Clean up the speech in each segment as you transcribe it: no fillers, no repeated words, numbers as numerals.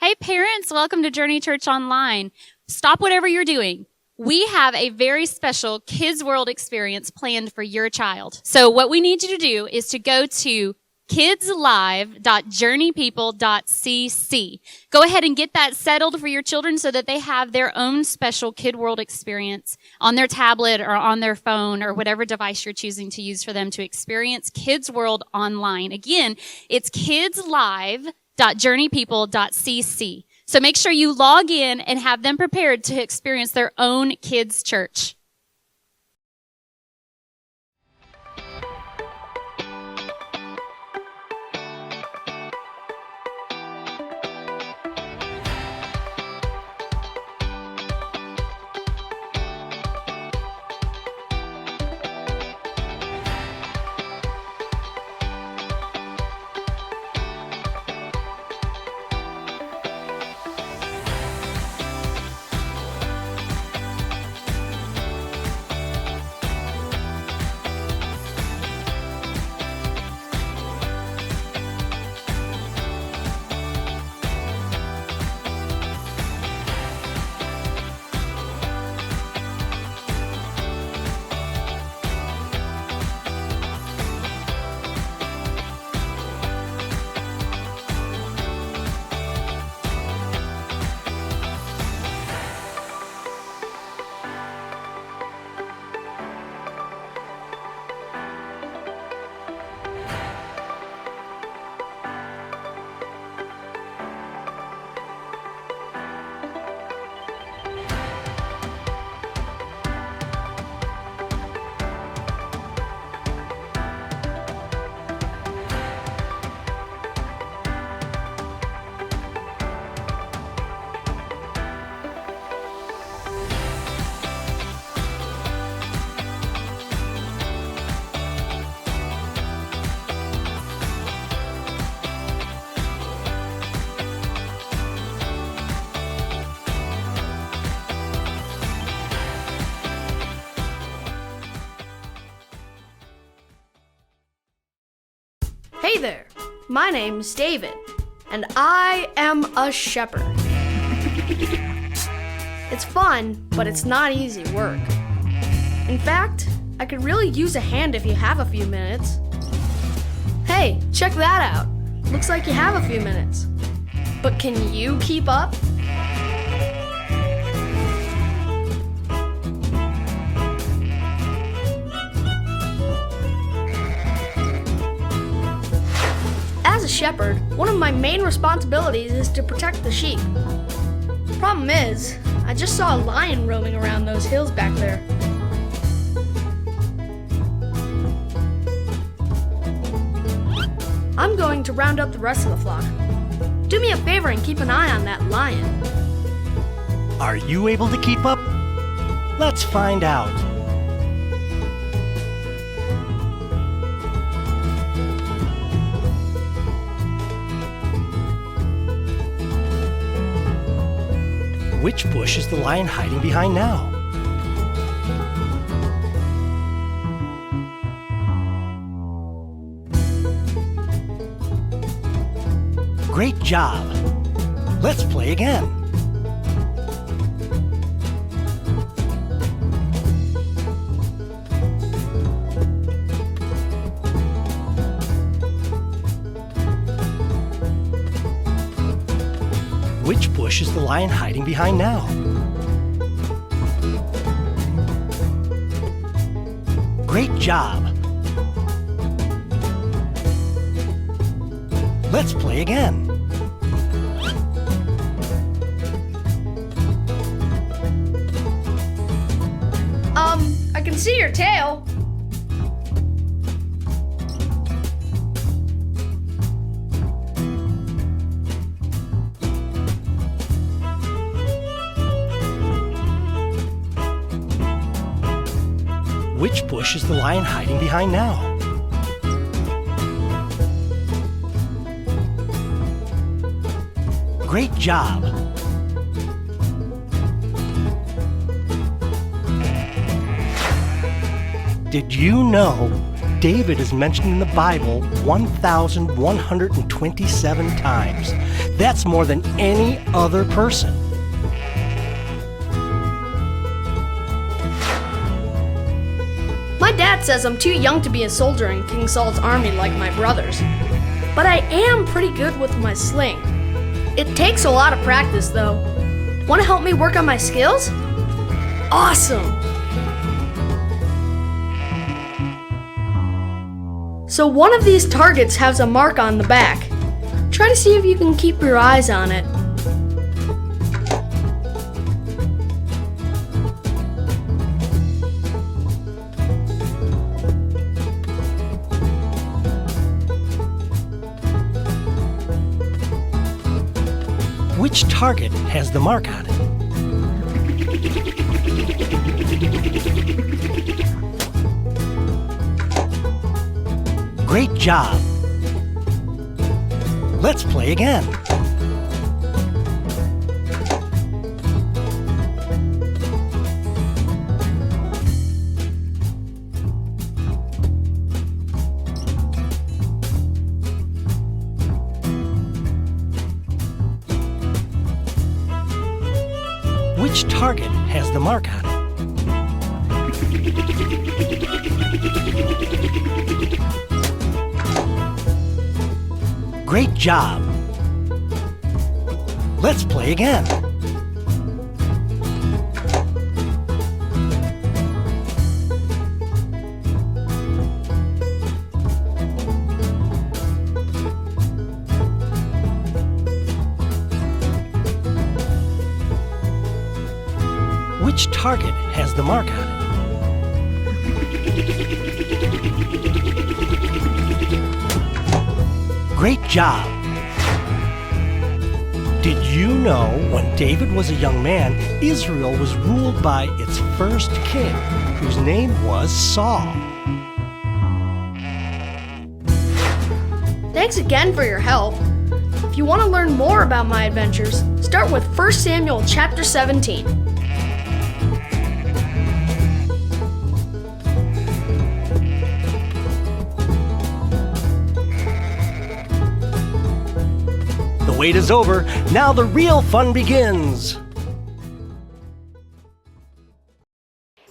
Hey parents, welcome to Journey Church Online. Stop whatever you're doing. We have a very special Kids World experience planned for your child. So what we need you to do is to go to kidslive.journeypeople.cc. Go ahead and get that settled for your children so that they have their own special Kid World experience on their tablet or on their phone or whatever device you're choosing to use for them to experience Kids World online. Again, it's kidslive.journeypeople.cc. So make sure you log in and have them prepared to experience their own kids' church. Hey there, my name's David, and I am a shepherd. It's fun, but it's not easy work. In fact, I could really use a hand if you have a few minutes. Hey, check that out. Looks like you have a few minutes. But can you keep up? As a shepherd, one of my main responsibilities is to protect the sheep. Problem is, I just saw a lion roaming around those hills back there. I'm going to round up the rest of the flock. Do me a favor and keep an eye on that lion. Are you able to keep up? Let's find out. Which bush is the lion hiding behind now? Great job! Let's play again. Which bush is the lion hiding behind now? Great job! Let's play again. I can see your tail. Which bush is the lion hiding behind now? Great job! Did you know David is mentioned in the Bible 1,127 times. That's more than any other person. My dad says I'm too young to be a soldier in King Saul's army like my brothers. But I am pretty good with my sling. It takes a lot of practice though. Want to help me work on my skills? Awesome! So one of these targets has a mark on the back. Try to see if you can keep your eyes on it. Which target has the mark on it? Great job! Let's play again. Which target has the mark on it? Great job! Let's play again. Which target has the mark on it? Great job! Did you know when David was a young man, Israel was ruled by its first king, whose name was Saul? Thanks again for your help. If you want to learn more about my adventures, start with 1 Samuel chapter 17. The wait is over. Now the real fun begins.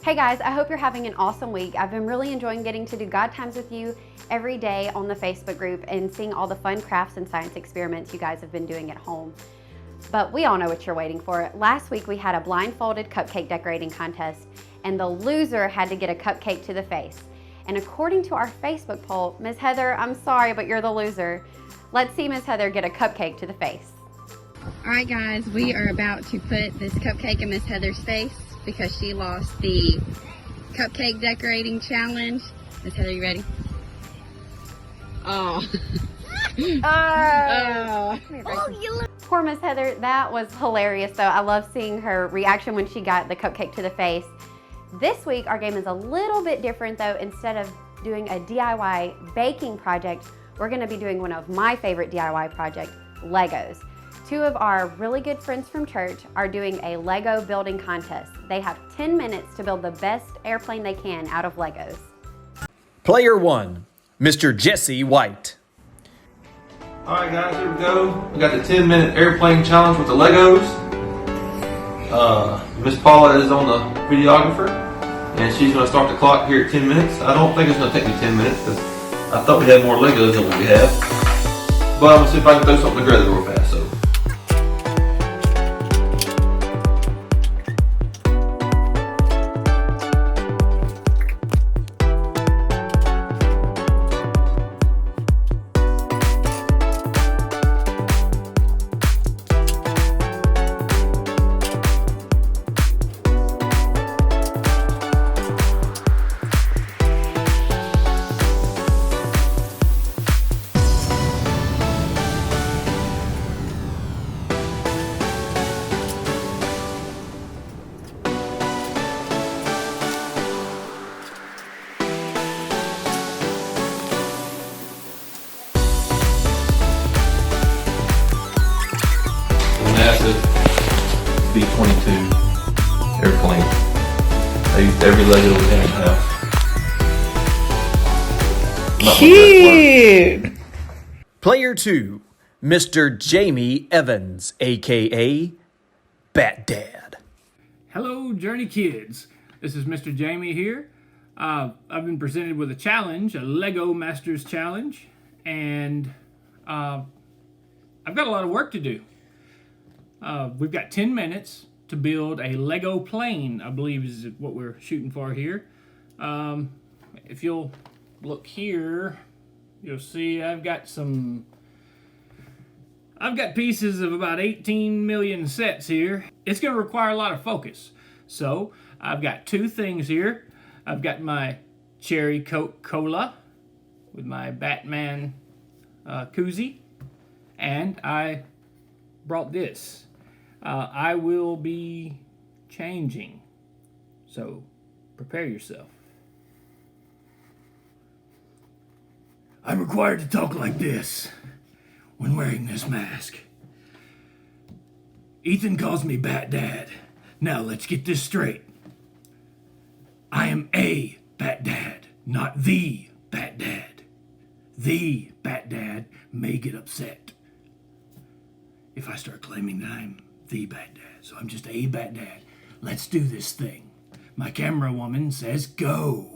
Hey guys, I hope you're having an awesome week. I've been really enjoying getting to do God Times with you every day on the Facebook group and seeing all the fun crafts and science experiments you guys have been doing at home. But we all know what you're waiting for. Last week we had a blindfolded cupcake decorating contest and the loser had to get a cupcake to the face. And according to our Facebook poll, Ms. Heather, I'm sorry, but you're the loser. Let's see Ms. Heather get a cupcake to the face. All right, guys, we are about to put this cupcake in Miss Heather's face because she lost the cupcake decorating challenge. Miss Heather, you ready? Oh. Oh. Poor Miss Heather, that was hilarious though. I love seeing her reaction when she got the cupcake to the face. This week, our game is a little bit different though. Instead of doing a DIY baking project, we're gonna be doing one of my favorite DIY projects, Legos. Two of our really good friends from church are doing a Lego building contest. They have 10 minutes to build the best airplane they can out of Legos. Player 1, Mr. Jesse White. Alright guys, here we go. We got the 10-minute airplane challenge with the Legos. Miss Paula is on the videographer, and she's going to start the clock here at 10 minutes. I don't think it's going to take me 10 minutes because I thought we had more Legos than what we have. But I'm going to see if I can throw something together real fast. So. NASA B-22 airplane. I used every Lego we had in the house. Cute. Player 2, Mr. Jamie Evans, aka Bat Dad. Hello, Journey Kids. This is Mr. Jamie here. I've been presented with a challenge, a Lego Masters Challenge, and I've got a lot of work to do. We've got 10 minutes to build a Lego plane, I believe is what we're shooting for here. If you'll look here, you'll see I've got pieces of about 18 million sets here. It's going to require a lot of focus. So I've got two things here. I've got my cherry Coca-Cola with my Batman koozie, and I brought this. I will be changing, so prepare yourself. I'm required to talk like this when wearing this mask. Ethan calls me Bat Dad. Now let's get this straight. I am a Bat Dad, not the Bat Dad. The Bat Dad may get upset if I start claiming that I'm the Bat Dad. So I'm just a Bat Dad. Let's do this thing. My camera woman says go.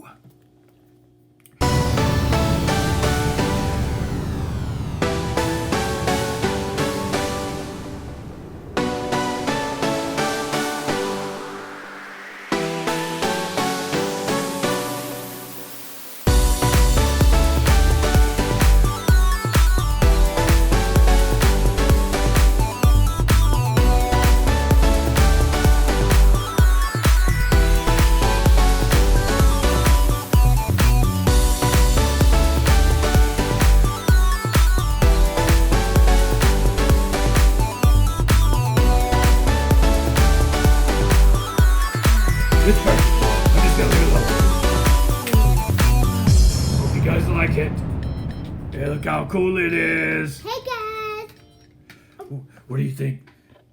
It's perfect. I'm just gonna leave it alone. Hope you guys like it. Hey, look how cool it is. Hey guys. What do you think?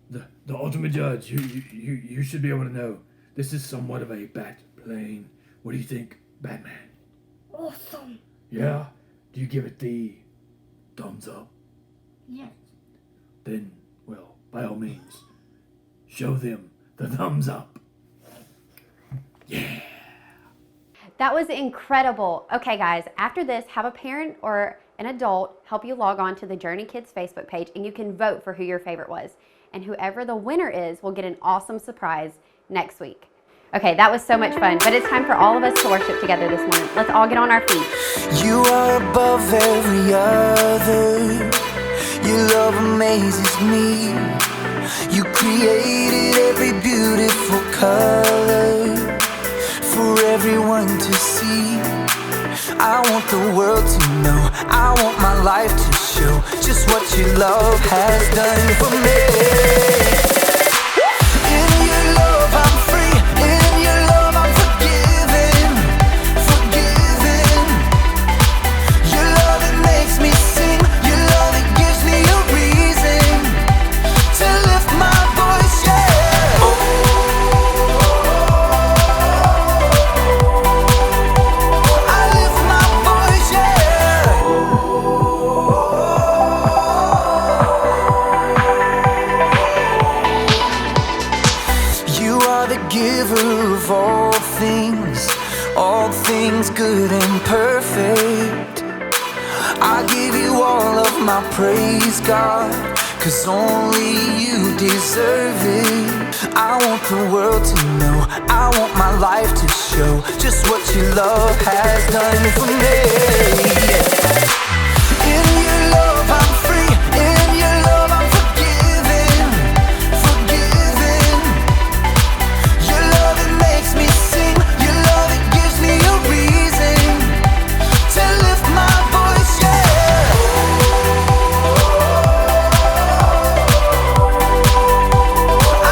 The ultimate judge. You should be able to know. This is somewhat of a bat plane. What do you think, Batman? Awesome. Yeah? Do you give it the thumbs up? Yes. Then, well, by all means, show them the thumbs up. Yeah. That was incredible. Okay, guys, after this, have a parent or an adult help you log on to the Journey Kids Facebook page, and you can vote for who your favorite was. And whoever the winner is will get an awesome surprise next week. Okay, that was so much fun, but it's time for all of us to worship together this morning. Let's all get on our feet. You are above every other. Your love amazes me. You created every beautiful color for everyone to see. I want the world to know, I want my life to show just what your love has done for me. In your love I'm free, in your love I'm forgiven, forgiven. Your love it makes me sing, your love it gives me a reason to lift my voice, yeah. I lift my voice, yeah. You are the giver of all things good and perfect. I give you all of my praise, God, 'cause only you deserve it. I want the world to know, I want my life to show just what your love has done for me. In your love I'm free, in your love I'm forgiven, forgiven. Your love it makes me sing, your love it gives me a reason to lift my voice, yeah.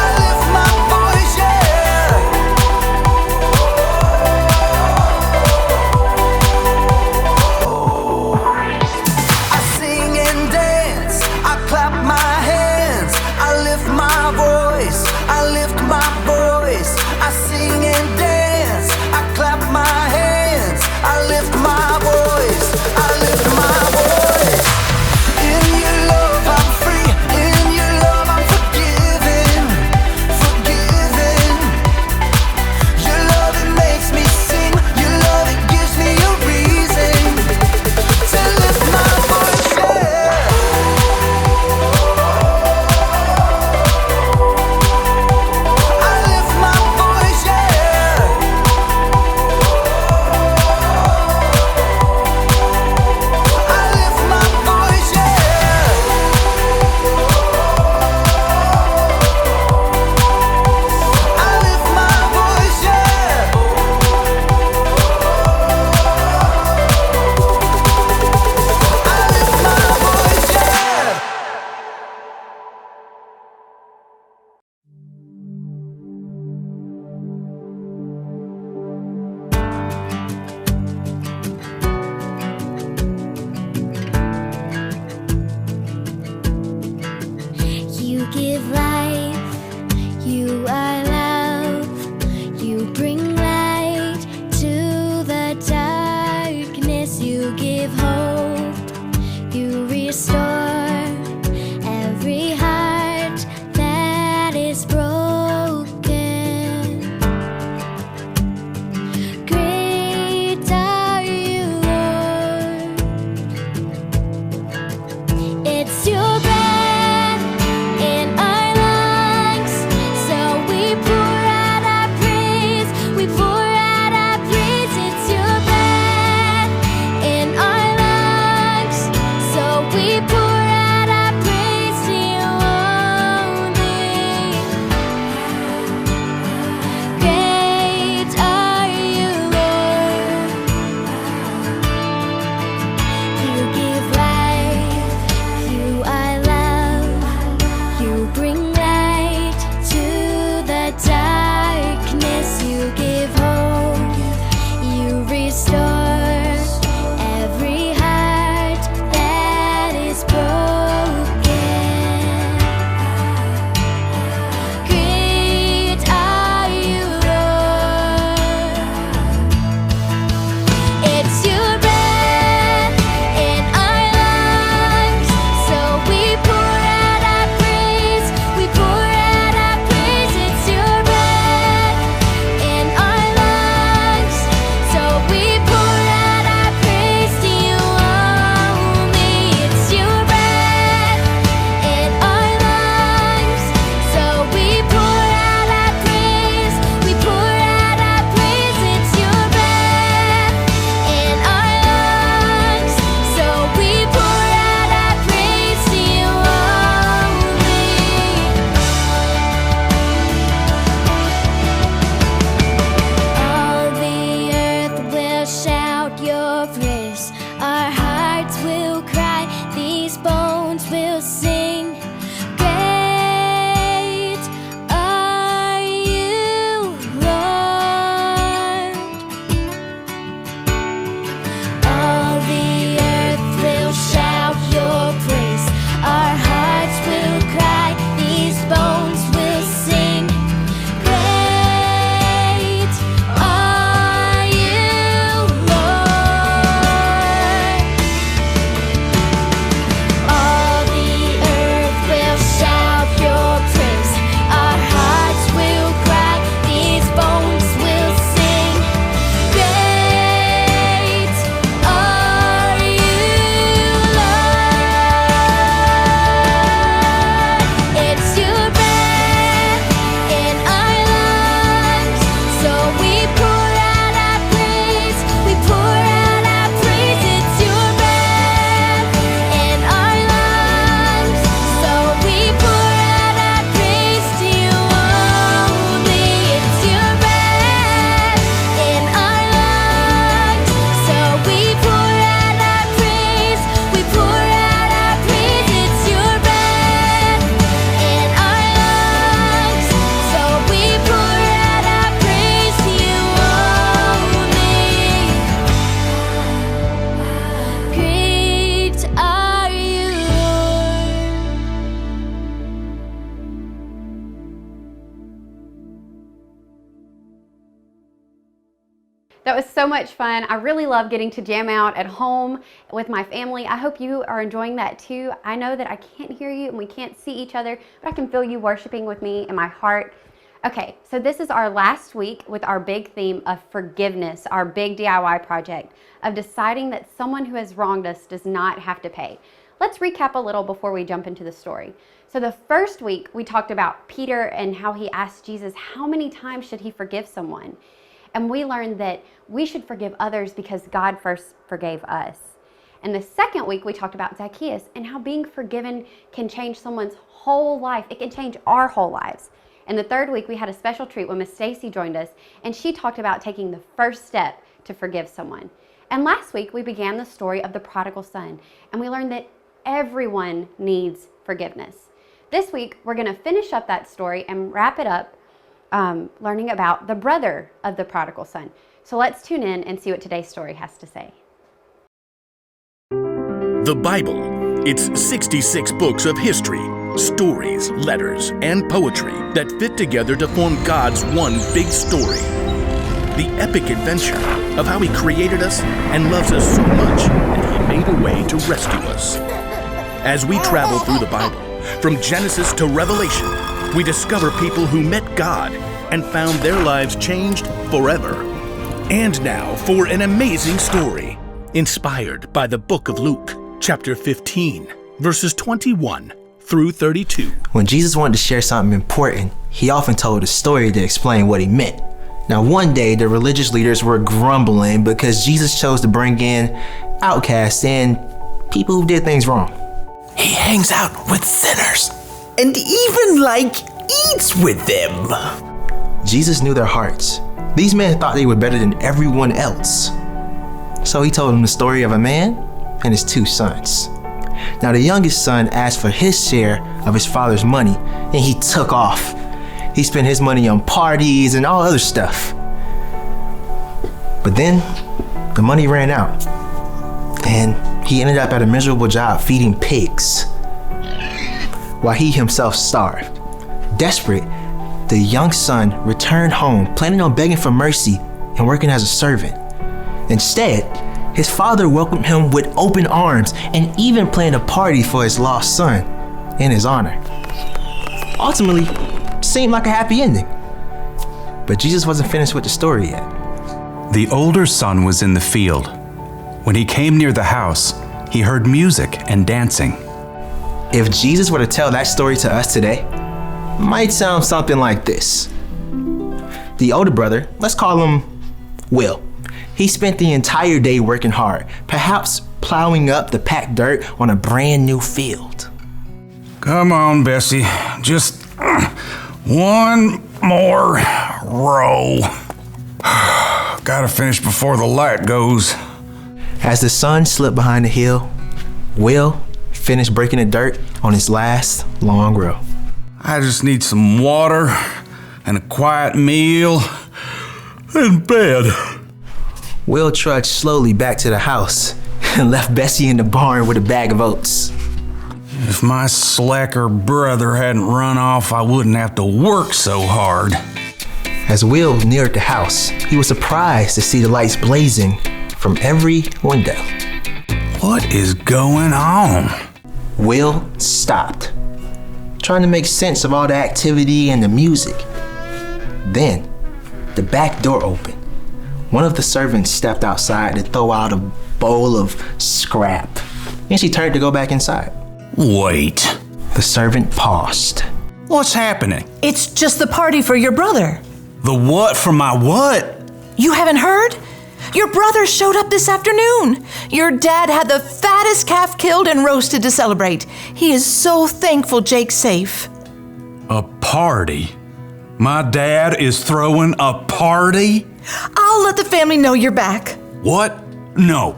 I lift my voice, yeah. Oh, That was so much fun. I really love getting to jam out at home with my family. I hope you are enjoying that too. I know that I can't hear you and we can't see each other, but I can feel you worshiping with me in my heart. Okay, so this is our last week with our big theme of forgiveness, our big DIY project of deciding that someone who has wronged us does not have to pay. Let's recap a little before we jump into the story. So the first week we talked about Peter and how he asked Jesus how many times should he forgive someone. And we learned that we should forgive others because God first forgave us. And the second week we talked about Zacchaeus and how being forgiven can change someone's whole life. It can change our whole lives. And the third week we had a special treat when Miss Stacy joined us and she talked about taking the first step to forgive someone. And last week we began the story of the prodigal son and we learned that everyone needs forgiveness. This week we're going to finish up that story and wrap it up learning about the brother of the prodigal son. So let's tune in and see what today's story has to say. The Bible. It's 66 books of history, stories, letters, and poetry that fit together to form God's one big story. The epic adventure of how He created us and loves us so much that He made a way to rescue us. As we travel through the Bible, from Genesis to Revelation, we discover people who met God and found their lives changed forever. And now for an amazing story, inspired by the book of Luke, chapter 15, verses 21 through 32. When Jesus wanted to share something important, He often told a story to explain what He meant. Now one day, the religious leaders were grumbling because Jesus chose to bring in outcasts and people who did things wrong. He hangs out with sinners and even eats with them. Jesus knew their hearts. These men thought they were better than everyone else. So He told them the story of a man and his two sons. Now the youngest son asked for his share of his father's money and he took off. He spent his money on parties and all other stuff. But then the money ran out and he ended up at a miserable job feeding pigs while he himself starved. Desperate, the young son returned home planning on begging for mercy and working as a servant. Instead, his father welcomed him with open arms and even planned a party for his lost son in his honor. Ultimately, seemed like a happy ending. But Jesus wasn't finished with the story yet. The older son was in the field. When he came near the house, he heard music and dancing. If Jesus were to tell that story to us today, it might sound something like this. The older brother, let's call him Will. He spent the entire day working hard, perhaps plowing up the packed dirt on a brand new field. Come on, Bessie. Just one more row. Gotta finish before the light goes. As the sun slipped behind the hill, Will finished breaking the dirt on his last long row. I just need some water and a quiet meal and bed. Will trudged slowly back to the house and left Bessie in the barn with a bag of oats. If my slacker brother hadn't run off, I wouldn't have to work so hard. As Will neared the house, he was surprised to see the lights blazing from every window. What is going on? Will stopped, trying to make sense of all the activity and the music. Then, the back door opened. One of the servants stepped outside to throw out a bowl of scrap, and she turned to go back inside. Wait. The servant paused. What's happening? It's just the party for your brother. The what for my what? You haven't heard? Your brother showed up this afternoon. Your dad had the fattest calf killed and roasted to celebrate. He is so thankful Jake's safe. A party? My dad is throwing a party? I'll let the family know you're back. What? No.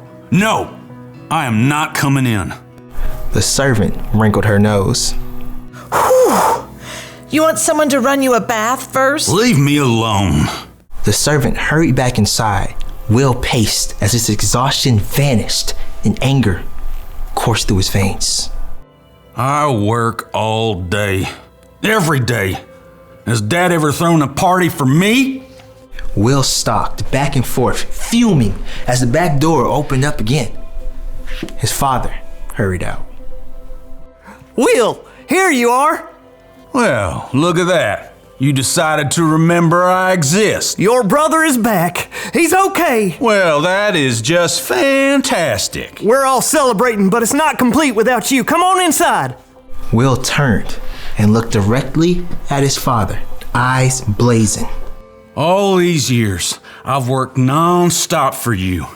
I am not coming in. The servant wrinkled her nose. Whew. You want someone to run you a bath first? Leave me alone. The servant hurried back inside. Will paced as his exhaustion vanished and anger coursed through his veins. I work all day. Every day. Has Dad ever thrown a party for me? Will stalked back and forth, fuming as the back door opened up again. His father hurried out. Will, here you are. Well, look at that. You decided to remember I exist. Your brother is back. He's okay. Well, that is just fantastic. We're all celebrating, but it's not complete without you. Come on inside. Will turned and looked directly at his father, eyes blazing. All these years, I've worked non-stop for you.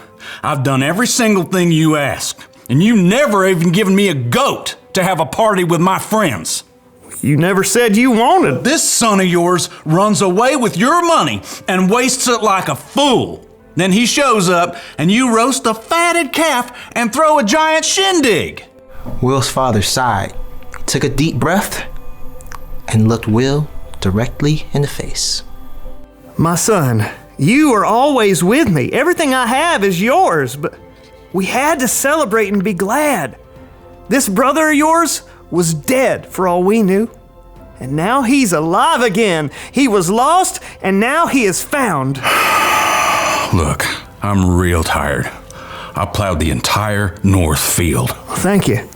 I've done every single thing you asked, and you never even given me a goat to have a party with my friends. You never said you wanted. This son of yours runs away with your money and wastes it like a fool. Then he shows up and you roast a fatted calf and throw a giant shindig. Will's father sighed, took a deep breath, and looked Will directly in the face. My son, you are always with me. Everything I have is yours, but we had to celebrate and be glad. This brother of yours was dead for all we knew. And now he's alive again. He was lost and now he is found. Look, I'm real tired. I plowed the entire north field. Thank you.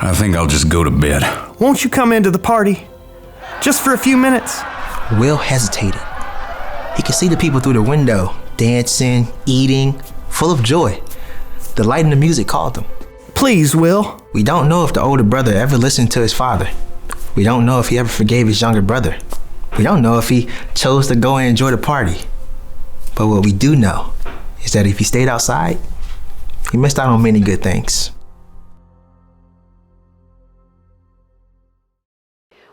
I think I'll just go to bed. Won't you come into the party? Just for a few minutes. Will hesitated. He could see the people through the window, dancing, eating, full of joy. The light and the music called them. Please, Will. We don't know if the older brother ever listened to his father. We don't know if he ever forgave his younger brother. We don't know if he chose to go and enjoy the party. But what we do know is that if he stayed outside, he missed out on many good things.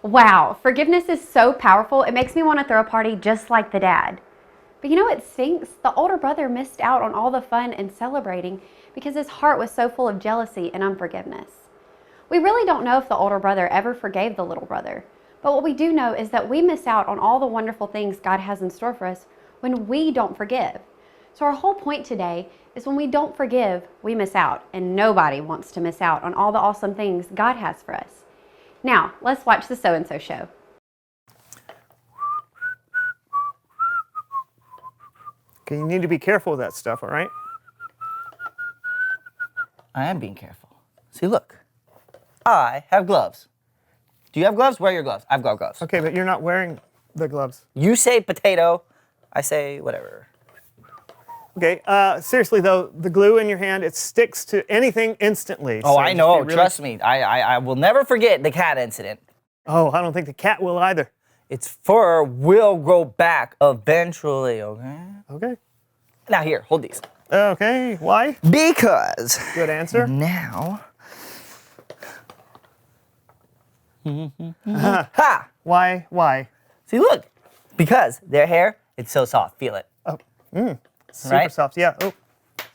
Wow, forgiveness is so powerful, it makes me want to throw a party just like the dad. But you know what stinks? The older brother missed out on all the fun and celebrating because his heart was so full of jealousy and unforgiveness. We really don't know if the older brother ever forgave the little brother, but what we do know is that we miss out on all the wonderful things God has in store for us when we don't forgive. So our whole point today is when we don't forgive, we miss out, and nobody wants to miss out on all the awesome things God has for us. Now, let's watch the So-and-So Show. Okay, you need to be careful with that stuff, all right? I am being careful. See, look. I have gloves. Do you have gloves? Wear your gloves. I've got gloves. Okay, but you're not wearing the gloves. You say potato. I say whatever. Okay, seriously though, the glue in your hand, it sticks to anything instantly. Oh, so I know. Trust me. I will never forget the cat incident. Oh, I don't think the cat will either. Its fur will grow back eventually, okay? Okay. Now here, hold these. Okay, why? Because. Good answer. Now. Ha! Why? See, look. Because their hair, it's so soft. Feel it. Oh, super Right? soft. Yeah. Oh,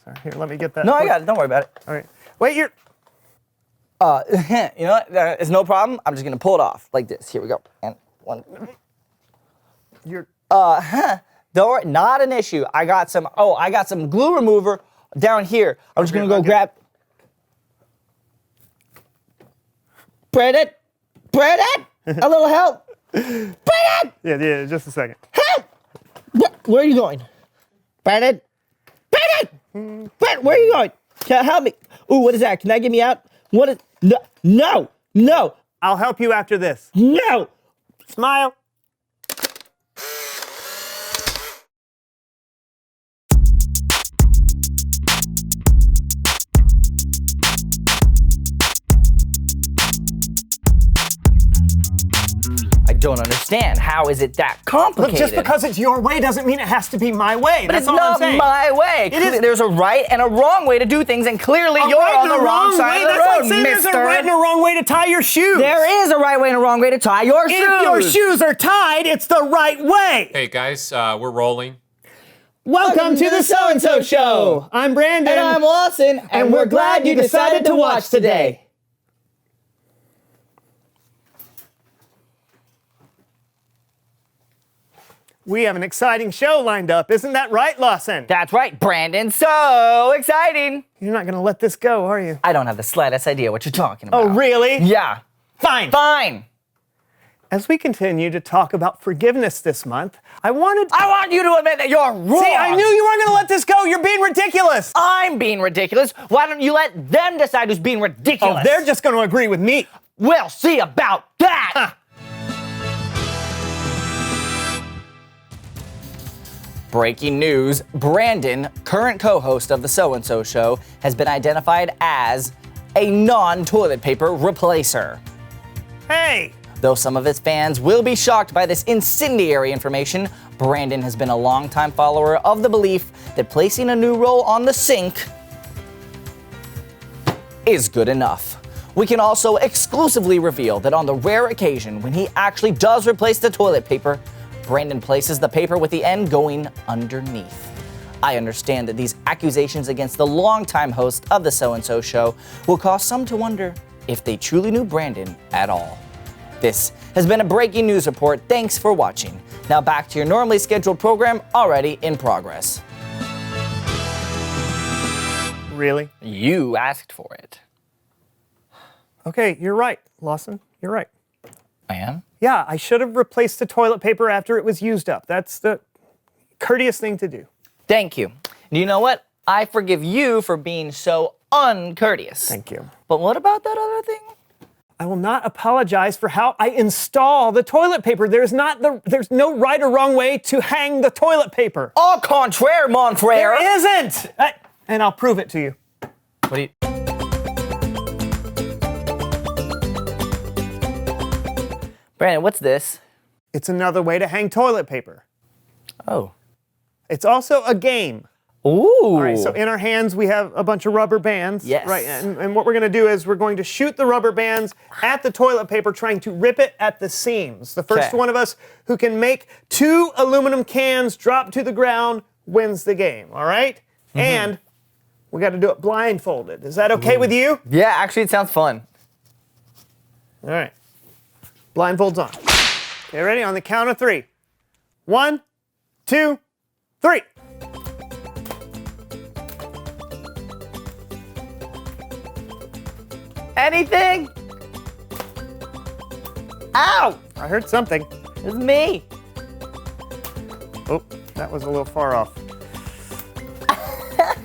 sorry. Here, let me get that. No, I got it. Don't worry about it. All right. Wait, you're. You know what? It's no problem. I'm just gonna pull it off like this. Here we go. And one. You're. Don't worry. Not an issue. I got some glue remover down here. I'm just gonna go grab. Brandon. A little help. Brandon. Yeah. Just a second. Help! Where are you going? Brandon, where are you going? Can you help me? Ooh, what is that? Can that get me out? What is? No. I'll help you after this. No. Smile. I don't understand. How is it that complicated? Look, just because it's your way doesn't mean it has to be my way. But That's it's all I'm not saying. my way. There's a right and a wrong way to do things, and clearly you're on the wrong side of the road, That's like saying mister. there's a right and a wrong way to tie your shoes. There is a right way and a wrong way to tie your shoes. If your shoes are tied, it's the right way. Hey guys, we're rolling. Welcome to the So-and-So Show. I'm Brandon. And I'm Lawson, and we're glad you decided to watch today. We have an exciting show lined up. Isn't that right, Lawson? That's right, Brandon. So exciting. You're not going to let this go, are you? I don't have the slightest idea what you're talking about. Oh, really? Yeah. Fine. As we continue to talk about forgiveness this month, I want you to admit that you're wrong. See, I knew you weren't going to let this go. You're being ridiculous. I'm being ridiculous. Why don't you let them decide who's being ridiculous? Oh, they're just going to agree with me. We'll see about that. Breaking news, Brandon, current co-host of the So-and-So Show, has been identified as a non-toilet paper replacer. Hey! Though some of his fans will be shocked by this incendiary information, Brandon has been a longtime follower of the belief that placing a new roll on the sink is good enough. We can also exclusively reveal that on the rare occasion when he actually does replace the toilet paper, Brandon places the paper with the end going underneath. I understand that these accusations against the longtime host of the So-and-So Show will cause some to wonder if they truly knew Brandon at all. This has been a breaking news report. Thanks for watching. Now back to your normally scheduled program already in progress. Really? You asked for it. Okay, you're right, Lawson. You're right. I am? Yeah, I should have replaced the toilet paper after it was used up. That's the courteous thing to do. Thank you. And you know what? I forgive you for being so uncourteous. Thank you. But what about that other thing? I will not apologize for how I install the toilet paper. There's no right or wrong way to hang the toilet paper. Au contraire, mon frère. There isn't. And I'll prove it to you. What do you... Brandon, what's this? It's another way to hang toilet paper. Oh. It's also a game. Ooh. All right, so in our hands we have a bunch of rubber bands. Yes. Right, and what we're going to do is we're going to shoot the rubber bands at the toilet paper, trying to rip it at the seams. The first one of us who can make 2 aluminum cans drop to the ground wins the game, all right? Mm-hmm. And we got to do it blindfolded. Is that okay with you? Yeah, actually it sounds fun. All right. Blindfolds on. Okay, ready? On the count of 3. 1, 2, 3. Anything? Ow! I heard something. It's me. Oh, that was a little far off.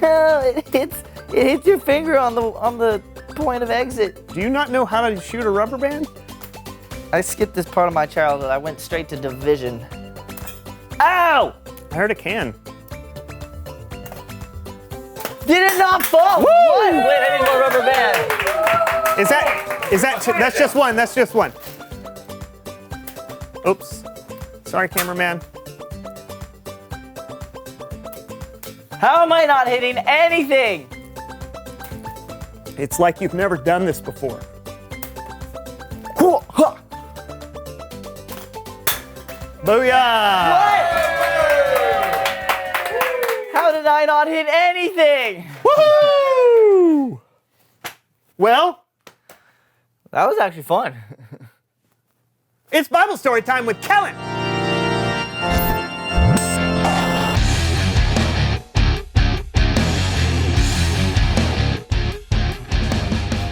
It hits your finger on the point of exit. Do you not know how to shoot a rubber band? I skipped this part of my childhood. I went straight to division. Ow! I heard a can. Did it not fall? Woo! What? Wait, I need more rubber band. That's just one. That's just one. Oops. Sorry, cameraman. How am I not hitting anything? It's like you've never done this before. Booyah! What? How did I not hit anything? Woohoo! Well, that was actually fun. It's Bible story time with Kellen.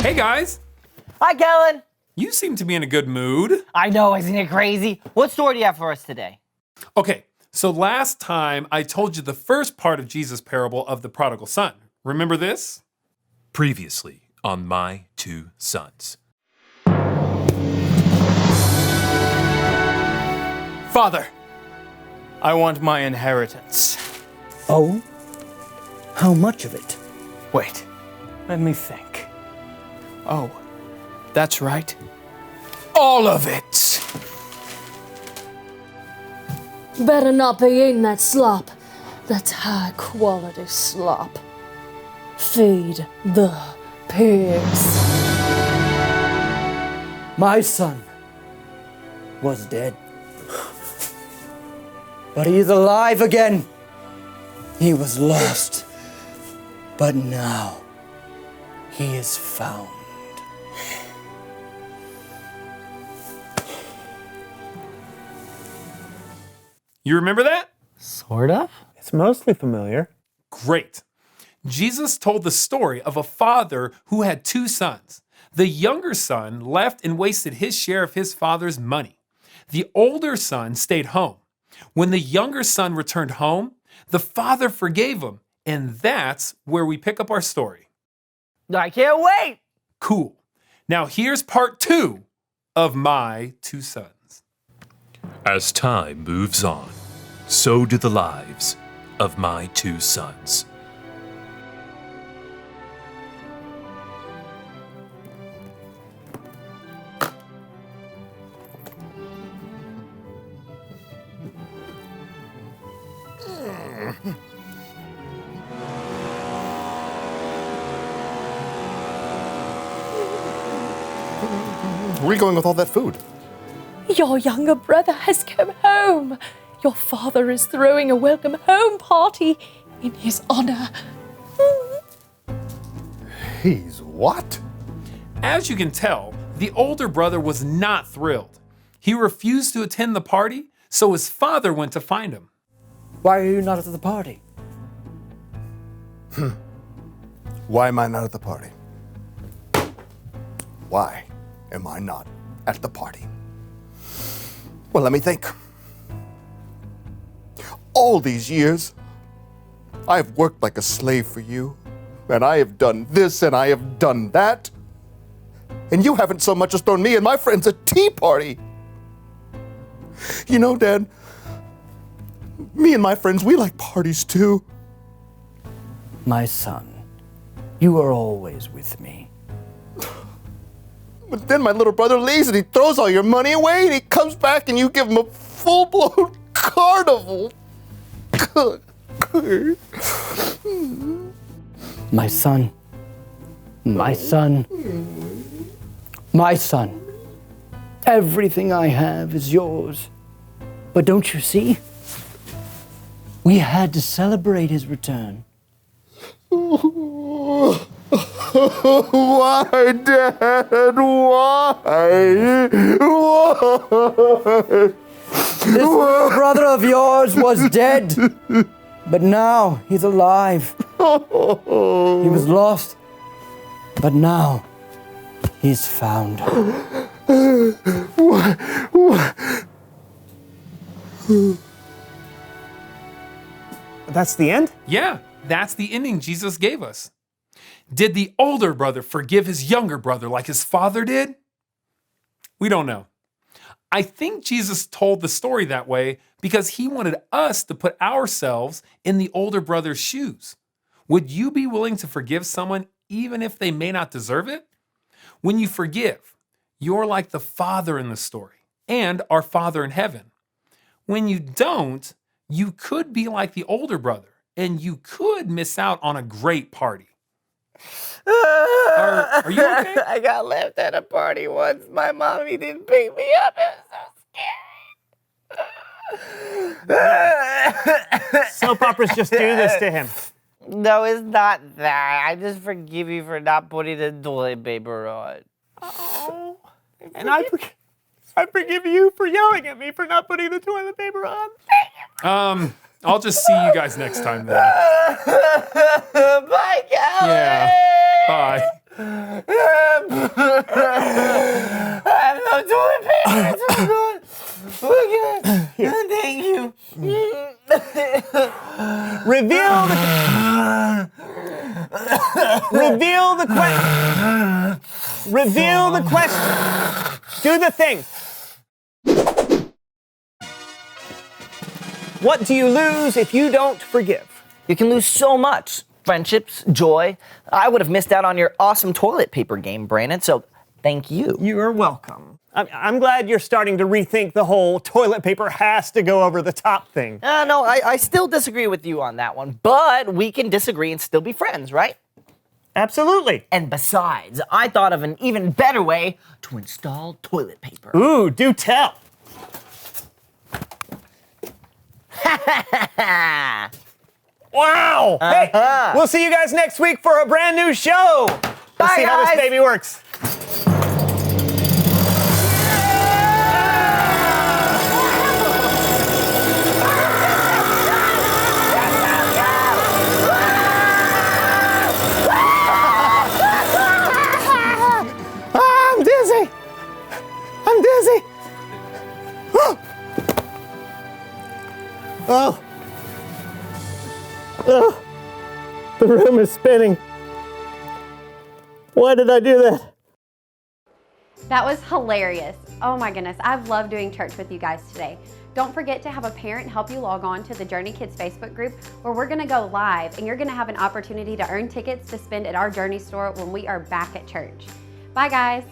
Hey guys, Hi, Kellen. you seem to be in a good mood. I know, isn't it crazy? What story do you have for us today? Okay, so last time I told you the first part of Jesus' parable of the prodigal son. Remember this? Previously on My Two Sons. Father, I want my inheritance. Oh? How much of it? Wait, let me think. Oh, that's right. All of it! Better not be eating that slop. That's high quality slop. Feed the pigs. My son was dead. But he is alive again. He was lost. But now he is found. You remember that? Sort of. It's mostly familiar. Great. Jesus told the story of a father who had 2 sons. The younger son left and wasted his share of his father's money. The older son stayed home. When the younger son returned home, the father forgave him. And that's where we pick up our story. I can't wait. Cool. Now here's part 2 of My Two Sons. As time moves on, so do the lives of my 2 sons. Where are you going with all that food? Your younger brother has come home. Your father is throwing a welcome home party in his honor. He's what? As you can tell, the older brother was not thrilled. He refused to attend the party, so his father went to find him. Why are you not at the party? Why am I not at the party? Why am I not at the party? Well, let me think. All these years, I've worked like a slave for you, and I have done this and I have done that, and you haven't so much as thrown me and my friends a tea party. You know, Dad, me and my friends, we like parties too. My son, you are always with me. But then my little brother leaves and he throws all your money away and he comes back and you give him a full-blown carnival. My son, my son, my son. Everything I have is yours. But don't you see? We had to celebrate his return. Why, Dad? Why? This little brother of yours was dead, but now he's alive. He was lost, but now he's found. That's the end? Yeah, that's the ending Jesus gave us. Did the older brother forgive his younger brother like his father did? We don't know. I think Jesus told the story that way because he wanted us to put ourselves in the older brother's shoes. Would you be willing to forgive someone even if they may not deserve it? When you forgive, you're like the Father in the story and our Father in heaven. When you don't, you could be like the older brother and you could miss out on a great party. Are you okay? I got left at a party once. My mommy didn't pick me up. It was so scary. Soap operas just do this to him. No, it's not that. I just forgive you for not putting the toilet paper on. Oh. And I forgive you for yelling at me for not putting the toilet paper on. I'll just see you guys next time then. Bye, Calvin. Yeah. Bye. I have no toilet paper. It's good. Okay. Thank you. Reveal the question. Do the thing. What do you lose if you don't forgive? You can lose so much. Friendships, joy. I would have missed out on your awesome toilet paper game, Brandon, so thank you. You're welcome. I'm glad you're starting to rethink the whole toilet paper has to go over the top thing. No, I still disagree with you on that one, but we can disagree and still be friends, right? Absolutely. And besides, I thought of an even better way to install toilet paper. Ooh, do tell. Wow! Hey, we'll see you guys next week for a brand new show. Let's see how this baby works. I'm dizzy. Oh, the room is spinning. Why did I do that? That was hilarious. Oh my goodness, I've loved doing church with you guys today. Don't forget to have a parent help you log on to the Journey Kids Facebook group where we're gonna go live and you're gonna have an opportunity to earn tickets to spend at our Journey store when we are back at church. Bye guys.